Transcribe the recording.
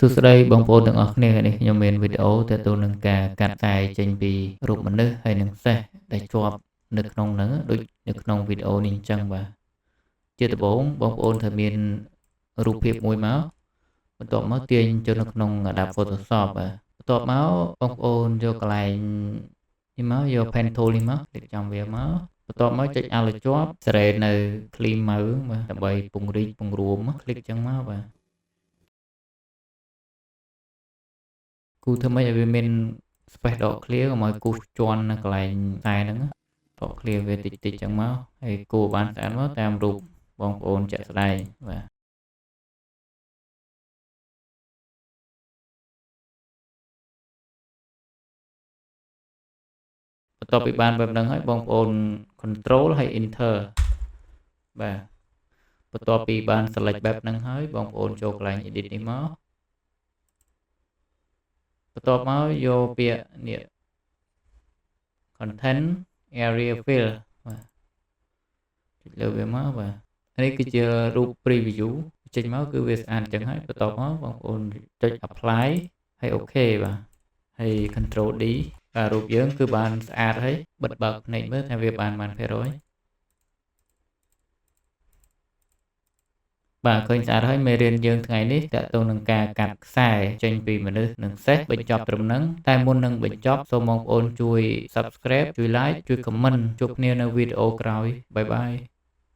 សួស្តីបងប្អូនទាំងអស់គ្នានេះខ្ញុំមានវីដេអូទាក់ទងនឹងការកាត់ផ្សាយចេញពីរូបមនុស្សហើយនិងសេះដែលជាប់នៅក្នុងហ្នឹងដូចនៅក្នុងវីដេអូនេះអញ្ចឹងបាទជាដំបូងបងប្អូនត្រូវមានរូបភាពមួយមកបន្ទាប់មកទាញចូលនៅក្នុង Adobe Photoshop បាទបន្ទាប់មកបងប្អូនយកកន្លែងនេះមកយក Pen Tool នេះមកคลิกចំវាមកបន្ទាប់មកចុចឲ្យជាប់សេរីនៅ Clean មកបាទដើម្បីពង្រីកពង្រួមคลิกចឹងមកបាទគូធ្វើម៉េចឲ្យវាមាន space ដក clear កុំឲ្យគូសជាន់នៅកន្លែងខ្សែហ្នឹងដក clear វាតិចតិចចឹងមកហើយគូបានស្អាតមកតាមរូបបងប្អូនជាក់ស្ដែងបាទបន្ទាប់ពីបានបែបហ្នឹងហើយបងប្អូន control ហើយ enter បាទបន្ទាប់ពីបាន select បែបហ្នឹងហើយបងប្អូនចូលកន្លែង edit នេះមកបន្ទាប់មកយកពាក្យនេះ content area fill បាទចុចលើវាមកបាទនេះគឺជារូប preview ចេញមកគឺវាស្អាតអញ្ចឹងហើយបន្ទាប់មកបងប្អូនចុច apply ហើយ OK បាទហើយ control D បាទរូបយើងគឺបានស្អាតហើយបិទបើកភ្នែកមើលថាវាបាន%បាទឃើញស្អាតហើយមេរៀនយើងថ្ងៃនេះតើតើនឹងការកាត់ខ្សែចេញពីមនុស្សនិងសេះបញ្ចប់ត្រឹមហ្នឹងតែមុននឹងបញ្ចប់សូមបងប្អូនជួយ Subscribe ជួយ Like ជួយ Comment ជួបគ្នានៅវីដេអូក្រោយបាយបាយ